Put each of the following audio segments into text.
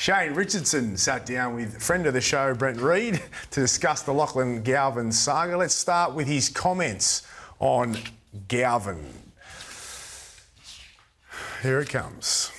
Shane Richardson sat down with friend of the show, Brent Reid, to discuss the Lachie Galvin saga. Let's start with his comments on Galvin. Here it comes.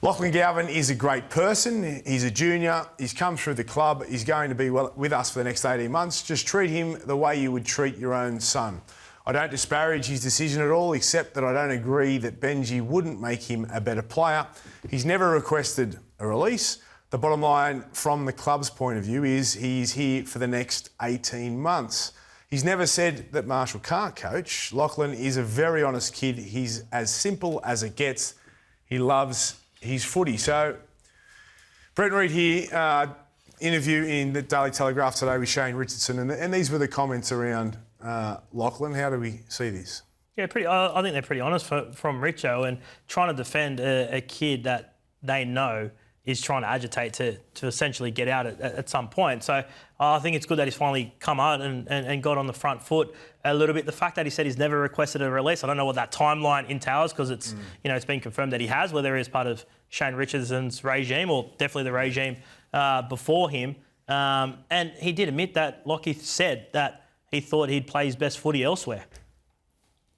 Lachie Galvin is a great person. He's a junior. He's come through the club. He's going to be with us for the next 18 months. Just treat him the way you would treat your own son. I don't disparage his decision at all, except that I don't agree that Benji wouldn't make him a better player. He's never requested a release. The bottom line from the club's point of view is he's here for the next 18 months. He's never said that Marshall can't coach. Lachie is a very honest kid. He's as simple as it gets. He loves his footy. So, Brent Reid here, interview in the Daily Telegraph today with Shane Richardson, and these were the comments around Lachie. How do we see this? Yeah, I think they're pretty honest from Richo, and trying to defend a kid that they know is trying to agitate to essentially get out at some point. So I think it's good that he's finally come out and got on the front foot a little bit. The fact that he said he's never requested a release, I don't know what that timeline entails, because it's it's been confirmed that he has, whether he's part of Shane Richardson's regime or definitely the regime before him. And he did admit that Lachie said that he thought he'd play his best footy elsewhere.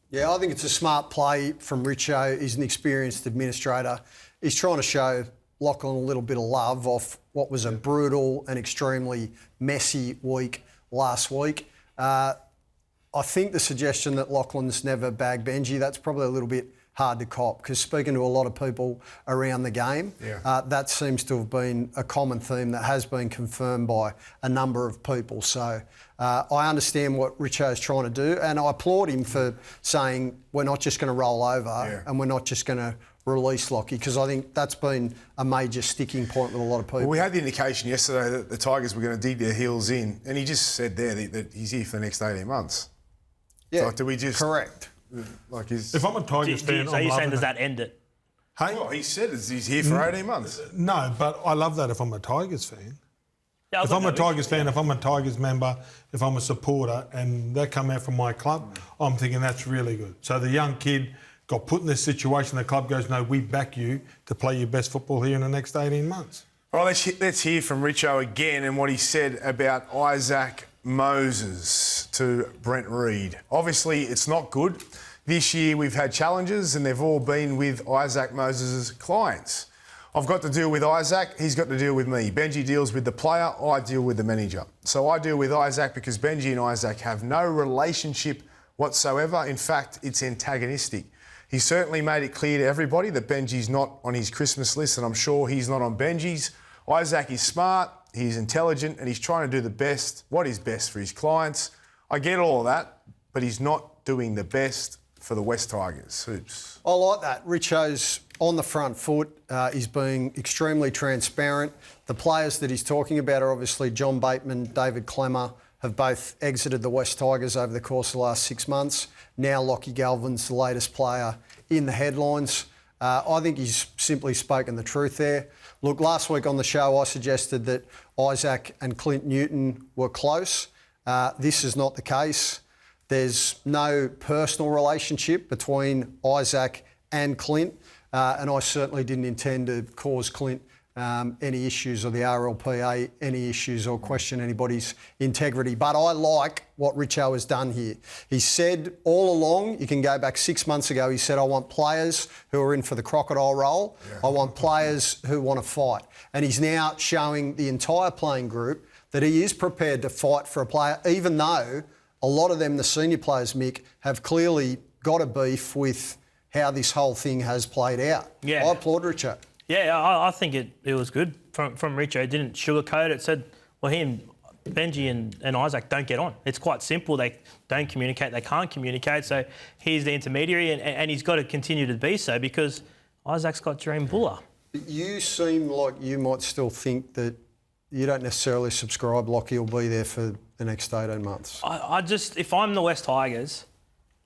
Yeah, I think it's a smart play from Richo. He's an experienced administrator. He's trying to show Lachie a little bit of love off what was a brutal and extremely messy week last week. I think the suggestion that Lachlan's never bagged Benji, that's probably a little bit hard to cop, because speaking to a lot of people around the game, that seems to have been a common theme that has been confirmed by a number of people. So I understand what Richo's trying to do, and I applaud him for saying we're not just going to roll over and we're not just going to release Lachie, because I think that's been a major sticking point with a lot of people. Well, we had the indication yesterday that the Tigers were going to dig their heels in, and he just said there that he's here for the next 18 months. Yeah, so do we just... Correct. Like he's... If I'm a Tigers fan, so you're saying does that end it? Hey? Well, he said he's here for 18 months. No, but I love that if I'm a Tigers fan. Yeah, if I'm a Tigers fan, if I'm a Tigers member, if I'm a supporter, and they come out from my club, I'm thinking that's really good. So the young kid got put in this situation, the club goes, no, we back you to play your best football here in the next 18 months. All right, let's hear from Richo again and what he said about Isaac Moses to Brent Reid. Obviously, it's not good. This year we've had challenges and they've all been with Isaac Moses' clients. I've got to deal with Isaac, he's got to deal with me. Benji deals with the player, I deal with the manager. So I deal with Isaac because Benji and Isaac have no relationship whatsoever. In fact, it's antagonistic. He certainly made it clear to everybody that Benji's not on his Christmas list, and I'm sure he's not on Benji's. Isaac is smart, he's intelligent, and he's trying to do what is best for his clients. I get all of that, but he's not doing the best for the West Tigers. Oops. I like that. Richo's on the front foot. He's being extremely transparent. The players that he's talking about are obviously John Bateman, David Clemmer, have both exited the West Tigers over the course of the last 6 months. Now Lachie Galvin's the latest player in the headlines. I think he's simply spoken the truth there. Look, last week on the show I suggested that Isaac and Clint Newton were close. This is not the case. There's no personal relationship between Isaac and Clint, and I certainly didn't intend to cause Clint any issues, or the RLPA any issues, or question anybody's integrity. But I like what Richo has done here. He said all along, you can go back 6 months ago, he said, I want players who are in for the crocodile role. I want players who want to fight. And he's now showing the entire playing group that he is prepared to fight for a player, even though a lot of them, the senior players, Mick, have clearly got a beef with how this whole thing has played out. Yeah. I applaud Richo. Yeah, I think it was good from Richo. It didn't sugarcoat it. It said, well, he and Benji and Isaac don't get on. It's quite simple. They don't communicate. They can't communicate. So he's the intermediary, and he's got to continue to be so, because Isaac's got Dream Buller. You seem like you might still think that you don't necessarily subscribe Lachie will be there for the next 18 months. I just, if I'm the West Tigers,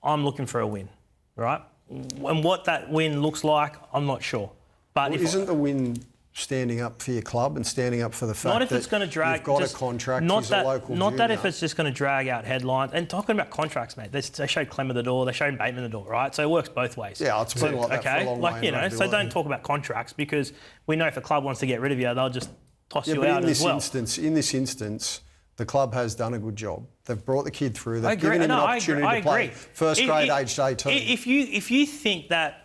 I'm looking for a win, right? And what that win looks like, I'm not sure. But Well, isn't the win standing up for your club and standing up for the fact Not if that it's going to drag. you've got just, a contract. Not he's that. a local Not that junior. if it's just going to drag out headlines. And talking about contracts, mate. They showed Clemmer the door. They showed Bateman the door. Right. So it works both ways. Yeah, it's been like that for a long way. Like, you know. So don't talk about contracts because we know if a club wants to get rid of you, they'll just toss you but out in this as well. in this instance, the club has done a good job. They've brought the kid through. They've I agree. given him No, an I opportunity agree. to play first grade If- aged 18. If you think that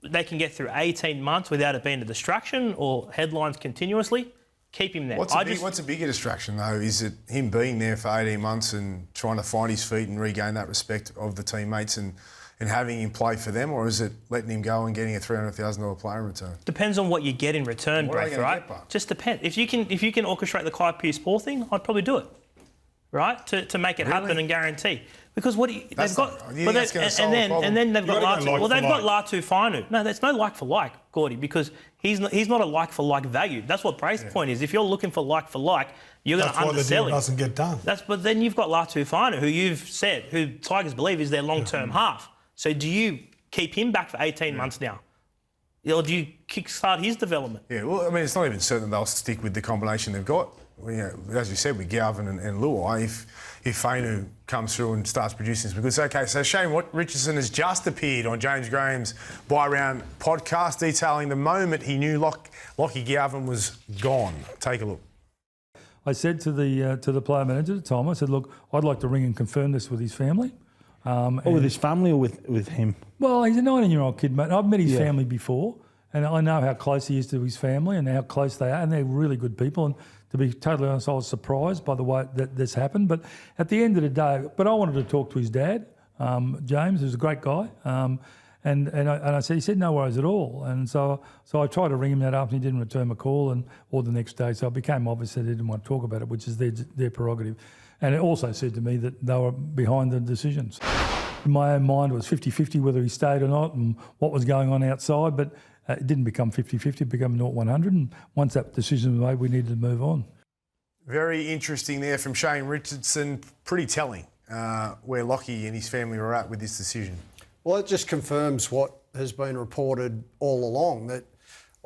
they can get through 18 months without it being a distraction or headlines continuously, keep him there. What's a bigger distraction, though? Is it him being there for 18 months and trying to find his feet and regain that respect of the teammates and having him play for them, or is it letting him go and getting a $300,000 player in return? Depends on what you get in return, What are they Braith, gonna right? get, Buck? Just depends. If you can orchestrate the Kai Pearce-Paul thing, I'd probably do it, right? To make it happen and guarantee. Because what they've That's got, not- you think that's gonna solve the problem? and then they've got gotta go Latu. like Well, they've for got like. Latu Fainu. No, there's no like for like, Gordy, because he's not a like for like value. That's what Braith's point is. If you're looking for like, you're going That's to why the deal undersell him. doesn't get done. But then you've got Latu Fainu, who you've said, who Tigers believe is their long-term half. So do you keep him back for 18 months now? Or do you kickstart his development? Yeah, well, I mean, it's not even certain they'll stick with the combination they've got. As we said, with Galvin and Luai, if Fainu comes through and starts producing some goods. Okay, so Shane Richardson has just appeared on James Graham's Buy Round podcast, detailing the moment he knew Lachie Galvin was gone. Take a look. I said to the player manager at the time, I said, look, I'd like to ring and confirm this with his family. With his family or with him? Well, he's a 19-year-old kid, mate. I've met his family before, and I know how close he is to his family and how close they are, and they're really good people. And to be totally honest, I was surprised by the way that this happened. But at the end of the day, I wanted to talk to his dad, James, who's a great guy. And I said, he said, no worries at all. And so I tried to ring him that afternoon, he didn't return my call, or the next day. So it became obvious that they didn't want to talk about it, which is their prerogative. And it also said to me that they were behind the decisions. In my own mind, it was 50-50 whether he stayed or not and what was going on outside, but it didn't become 50-50, it became 0-100. And once that decision was made, we needed to move on. Very interesting there from Shane Richardson. Pretty telling where Lachie and his family were at with this decision. Well, it just confirms what has been reported all along, that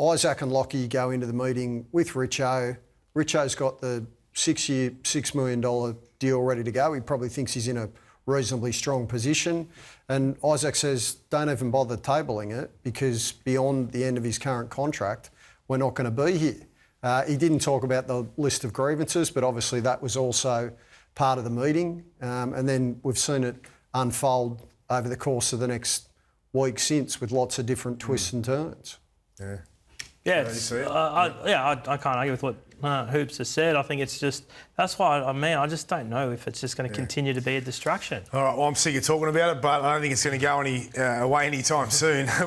Isaac and Lachie go into the meeting with Richo. Richo's got the 6-year, $6 million deal ready to go. He probably thinks he's in a reasonably strong position. And Isaac says, don't even bother tabling it because beyond the end of his current contract, we're not going to be here. He didn't talk about the list of grievances, but obviously that was also part of the meeting. And then we've seen it unfold over the course of the next week since with lots of different twists and turns. Yeah. Yeah, you see it? I can't argue with what Hoops has said. I think it's just, that's why, I just don't know if it's just going to continue to be a distraction. All right, well, I'm sick of talking about it, but I don't think it's going to go away anytime soon.